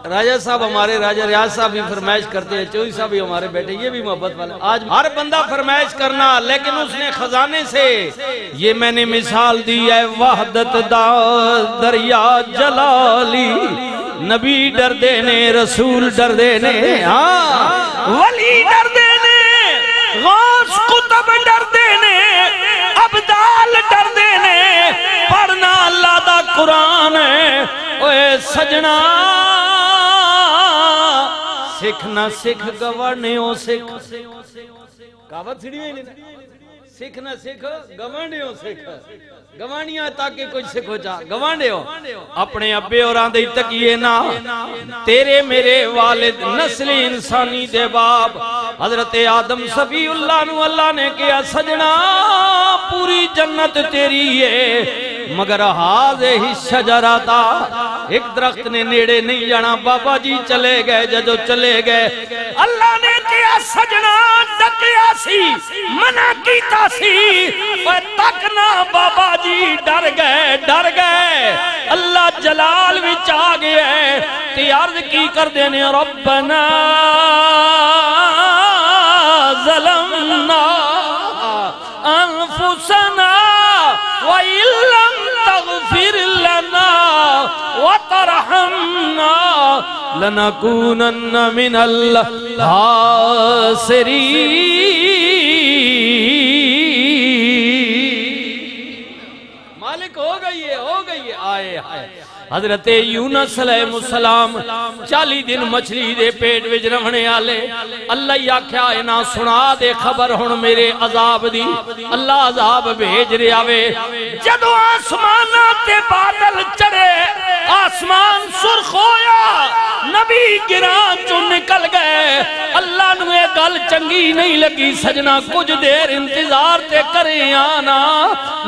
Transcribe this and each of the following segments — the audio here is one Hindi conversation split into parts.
राजा साहब हमारे राजा रियाज साहब भी फरमाइश करते हैं, चौधरी साहब भी हमारे बेटे, ये भी मोहब्बत वाले। आज हर बंदा फरमाइश करना, लेकिन उसने खजाने से, ये मैंने मिसाल दी है वहदत दा दरिया जलाली। नबी डरदे ने, रसूल डरदे ने, हाँ वली डरदे ने, गौस कुतुब डरदे ने, अब्दाल डरदे ने। पढ़ना अल्लाह दा कुरान है। ओए सजना सिख ना सिख गवाने ओ सिख, कहावत छिड़ी हुई नहीं। सिख ना सिख गवाने ओ सिख, गवानिया ताकि कुछ सिखो जा गवाने हो। अपने अब्बे और आंदे तकिए ना, तेरे मेरे वालिद नस्ल इंसानी दे बाप हजरत आदम सफीउल्लाह नु अल्लाह ने कहा सजना पूरी जन्नत तेरी है, मगर हाज़े ही शजरा था, एक दरख्त ने नेड़े नहीं जाना। बाबा जी चले गए, जदों चले गए अल्लाह ने कहा सजना डकिया सी, मना कीता सी, पर तक ना बाबा जी डर गए, डर गए। अल्लाह जलाल विच आ गया ते अर्ज की कर देने, रब्बना ज़लमना अनफुसना व इल्लम तग़फिर लना व तरहमना लनकूनन्न मिनल खासिरीन। मालिक हो गई है, आए हाय। हजरत यूनुस अलैहिस्सलाम 40 दिन मछली दे पेट विच रहने आले। अल्लाह ही आख्या इना सुना दे खबर हुण मेरे अजाब दी। अल्लाह अजाब भेज रहा वे। जदों आसमानां ते बादल चढ़े, आसमान सुर्ख होया, नबी गिरां चों निकल गए। अल्लाह नूं ये गल चंगी नहीं लगी, सजना कुछ देर इंतजार ते करे आना।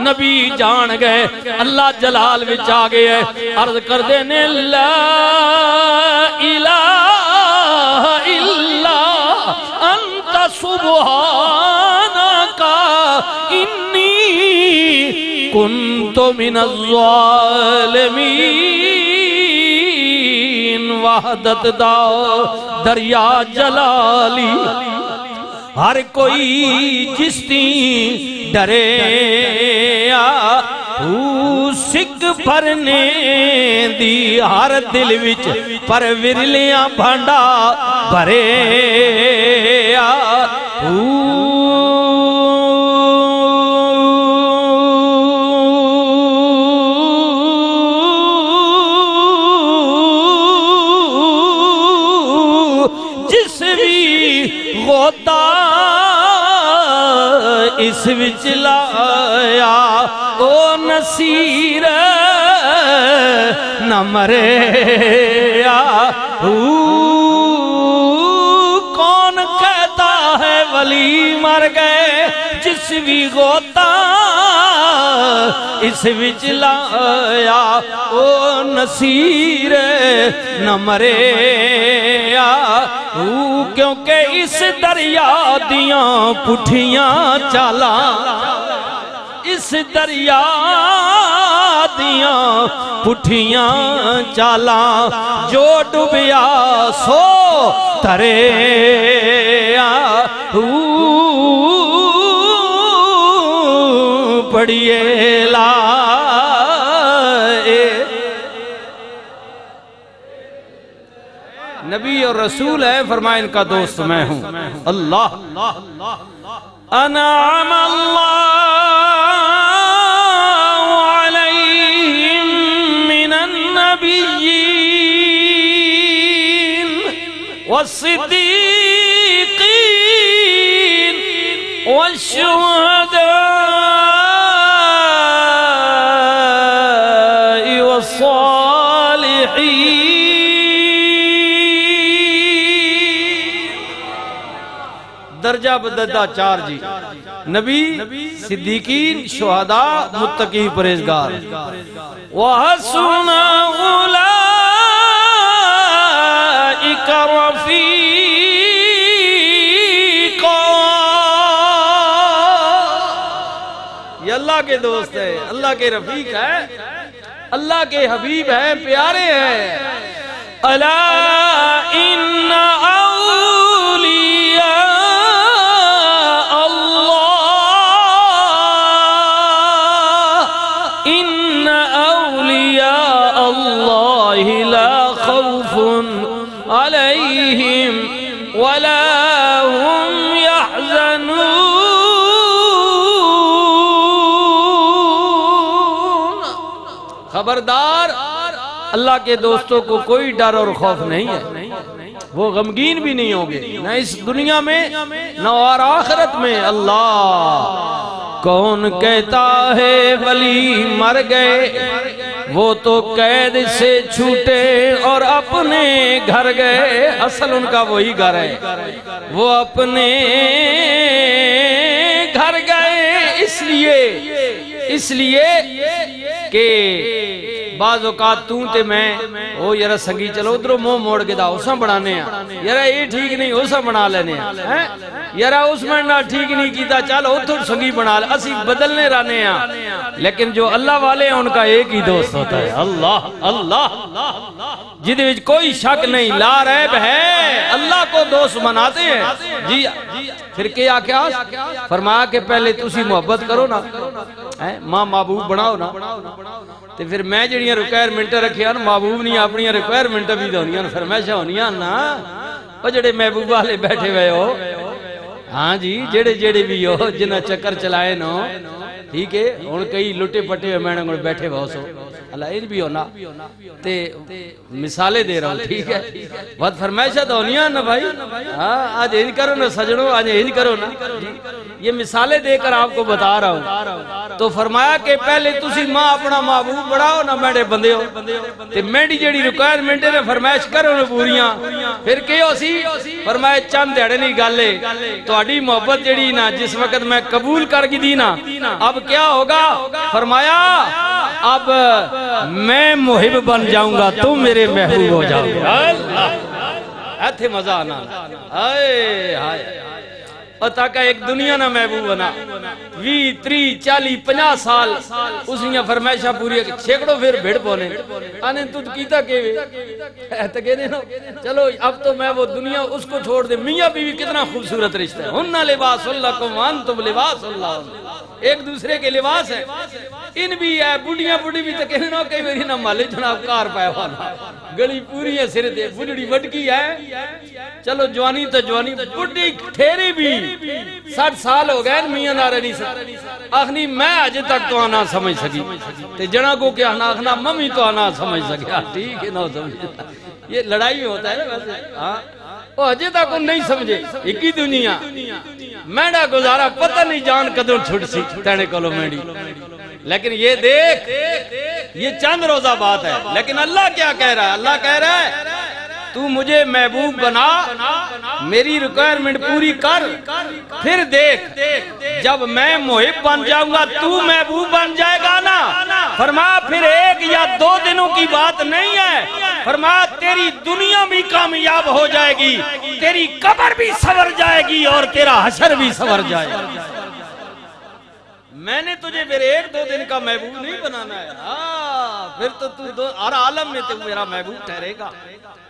नबी जान गए, अल्लाह जलाल विच आ गए। अर्ज कर देने ला इलाहा इल्ला अंत सुब्हानका इन्नी कुन्तु मिनज़ ज़ालिमीन। वहदत दा दरिया जलाली, हर कोई चिश्ती डरे सिक भरने दी, हर दिल विच पर विरलियां भांडा भरे जिस भी गोता इस विच लाया ओ नसीर न मरे। कौन कहता है वली मर गए, जिस भी गोता इस विच लाया ओ नसीर न मरे। क्योंकि इस दरिया दियां पुठियां चाला, इस दरिया दियां पुठियां चाला, जो डुबिया सो तरे। पढ़िए ला नबी और रसूल है, फरमाए इनका दोस्त मैं हूं। अल्लाह अनाम अल्लाहु अलैहिम मिनन नबिय्यीन वस्सिद्दीकीन वश्शुहदाई वस्सालिहीन। दर्जा बददा 4 जी, नबी, सिद्दीकीन, शुहदा, मुत्तकी, परहेजगार। वहसुना उलाइका रफीका। ये अल्लाह के दोस्त है, अल्लाह के रफीक है, अल्लाह के हबीब है, प्यारे हैं। अला इन्ना औलिया अल्लाह इन्ना औलिया अल्लाह ला खौफुन अलैहिम वला हुम यहज़नून। खबरदार, अल्लाह के दोस्तों को कोई डर और खौफ नहीं है, वो गमगीन भी नहीं होंगे, न इस दुनिया में न और आखिरत में। अल्लाह कौन कहता है वली मर गए, वो तो कैद से छूटे और अपने घर गए। असल उनका वही घर है, वो अपने घर गए इसलिए कि बाज औकात तू ते मैं ओ यार संगी चलो उधरों मुंह मोड़ के दा उसा बनाने यार ये ठीक नहीं उसा बना लेने हैं यार उसमें ना ठीक नहीं कीता चल उधर संगी बना ले, असी बदलने रहने हैं। लेकिन जो अल्लाह वाले हैं उनका एक ही दोस्त होता है, अल्लाह अल्लाह, जिदे विच कोई शक नहीं, ला रैब है, अल्लाह को दोस्त बनाते हैं जी। फिर क्या क्या फरमाया कि पहले तुसी मोहब्बत करो ना, मां महबूब बनाओ ना, ते फिर मैं जड़ियां रिक्वायरमेंट रखिया महबूब नहीं अपनी रिक्वायरमेंट भी तो होनियां फरमाइशां होनियां ना। ओ जेड़े महबूब वाले बैठे हुए हो, हाँ जी, जेड़े जेड़े भी हो जिन्हें चक्कर चलाए नो, ठीक है, हुण कई लुटे पटे हुए मैंने को बैठे बहुत सो अल्लाह इंज भी होना ते मिसाले दे रहा हूँ, ठीक है, बहुत फरमाइशा तो होनियां ना भाई। हाँ, आज इंज करो ना सजनों, आज इंज करो ना, ये मिसालें देकर आपको बता रहा हूँ। तो फरमाया कि पहले तुसी मां अपना महबूब बढ़ाओ ना मेरे बंदे हो, ते मेरी जेड़ी रिक्वायरमेंट है फरमाइश करो ना पूरियां। फिर के सी फरमाया चंद दिहाड़े नहीं गल है, तुहाडी मोहब्बत जेड़ी ना जिस वक्त मैं कबूल कर दी ना, अब क्या होगा? फरमाया अब मैं मुहिब बन जाऊंगा, तुम मेरे महबूब हो जाओगे। ऐथे मजा आना, हाय हाय। ताका एक दुनिया ना महबूब बना 20 30 40 50 साल उसनिया फरमाइशा पूरी सैकड़ों फिर भिड़ पौने आने तू कीता के तो कहने ना चलो अब तो मैं वो दुनिया उसको छोड़ दे। मियां बीवी कितना खूबसूरत रिश्ता है, हुन्ना लिबासुल्लकुम व अंतुम लिबासुल्लाह, एक दूसरे के लिबास है। इन भी है बुढ़िया बुढ़ी भी तो कहने ना कई बारी ना माले जनाब कार पाया वाला गली पूरी है सिर दे, बुढ़ड़ी वटकी है, चलो जवानी तो जवानी, बुढ़ी ठेरी भी 60 साल हो गए मियां नारे नहीं आखनी मैं अजे तक तो आना समझ सकी, ते जना को क्या आखना मम्मी तो आना समझ सके, ठीक है ना समझ। ये लड़ाई में होता है ना वैसे, हाँ वो अजे तक वो नहीं समझे। एक ही दुनिया मैंडा गुजारा पता नहीं जान कदों छुट सी तेने कोलो मेरी। लेकिन ये देख ये चंद रोजा बात है, लेकिन अल्लाह क्या कह रहा है? अल्लाह कह रहा है तू मुझे महबूब बना, मेरी रिक्वायरमेंट पूरी कर, फिर देख जब मैं मुहिब बन जाऊंगा तू महबूब बन जाएगा ना। फरमा फिर 1 या 2 दिनों की बात नहीं है, फरमा तेरी दुनिया भी कामयाब हो जाएगी, तेरी कब्र भी संवर जाएगी और तेरा हशर भी संवर जाएगा। मैंने तुझे फिर 1-2 दिन का महबूब नहीं बनाना है, फिर तो तू हर आलम में तू मेरा महबूब ठहरेगा।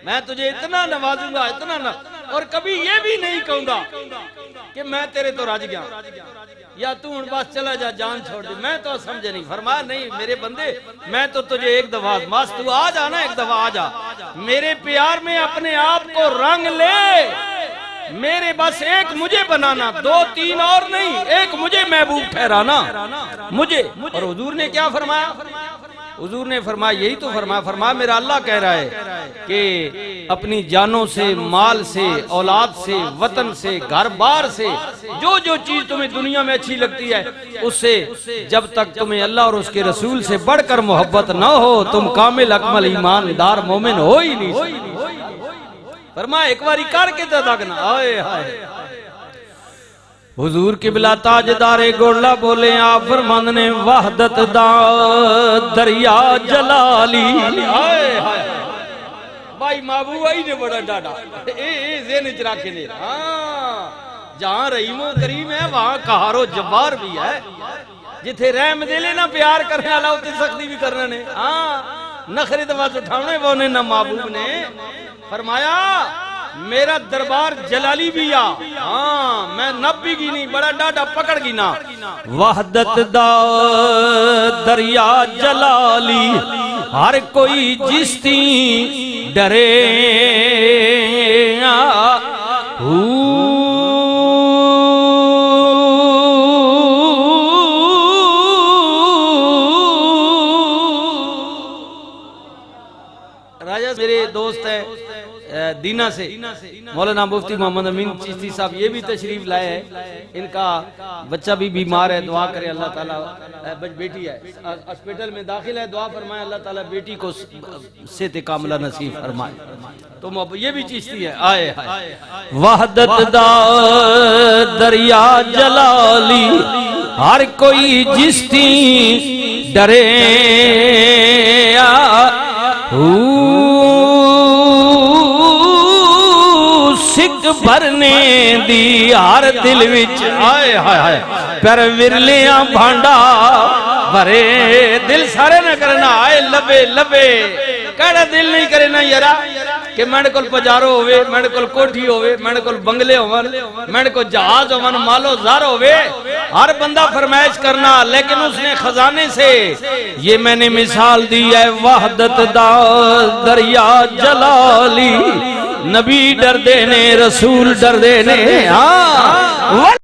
मैं तुझे इतना नवाजूंगा इतना न, और कभी ये भी नहीं कहूंगा कि मैं तेरे तो राज गया या तू बस चला जा जान छोड़ दे, मैं तो समझे नहीं। फरमाया नहीं मेरे बंदे, मैं तो तुझे एक दफा बस तू आ जाना, एक दफा आ जा मेरे प्यार में अपने आप को रंग ले, मेरे बस एक मुझे बनाना, 2-3 और नहीं, एक मुझे महबूब ठहराना मुझे। और हुजूर ने क्या फरमाया? हुजूर ने फरमाया यही तो फरमाया मेरा अल्लाह कह रहा है कि अपनी जानों से, माल से, औलाद से, वतन से, घर बार से, जो जो चीज तुम्हें दुनिया में अच्छी लगती है उससे जब तक तुम्हें अल्लाह और उसके रसूल से बढ़कर मोहब्बत न हो तुम कामिल अकमल ईमानदार मोमिन हो ही नहीं। फरमाया एक बारी करके तो देखना। हाय हाय हुजूर किबला ताजदारे गोला बोले आप फरमान ने वहदत दा दरिया जलाली। हाय हाय भाई महबूबा ही ने बड़ा डाडा ए ज़हन च रख ले। हां जहां रहीमो करीम है वहां कहारो जब्बार भी है, जिथे रहम दिले ना प्यार करने वाला उते सख्ती भी करने ने। हां नखरे तो बस उठाने वो ने ना महबूब ने फरमाया मेरा दरबार जलाली भी आ हाँ मैं नब्बी की नहीं बड़ा डाडा पकड़ की ना वहदत दा दरिया जलाली हर कोई जिसती डरे राजा मेरे दोस्त है दीना से मौलाना मुफ्ती मोहम्मद अमीन चिश्ती साहब ये भी तशरीफ लाए हैं। इनका बच्चा भी बीमार है, दुआ करे अल्लाह ताला। बेटी है हॉस्पिटल में दाखिल है, दुआ फरमाए अल्लाह ताला बेटी को सेहत कामिला नसीब फरमाए। तो ये भी चिश्ती है आए वहदत दा दरिया जलाली हर कोई जिसती डरे सिक भरने दी हर दिल विच आए हाय पर विरलियां भांडा भरे दिल सारे न करना आए लबे लबे कड़ा दिल नहीं करे ना यारा कि मेरे को पजारो होवे मेरे को कोठी होवे मेरे को बंगले होवन मेरे को जहाज होवन मालो जार होवे हर बंदा फरमाइश करना लेकिन उसने खजाने से ये मैंने मिसाल दी है वहदत दा दरिया जलाली नबी डरदे ने रसूल डरदे ने हाँ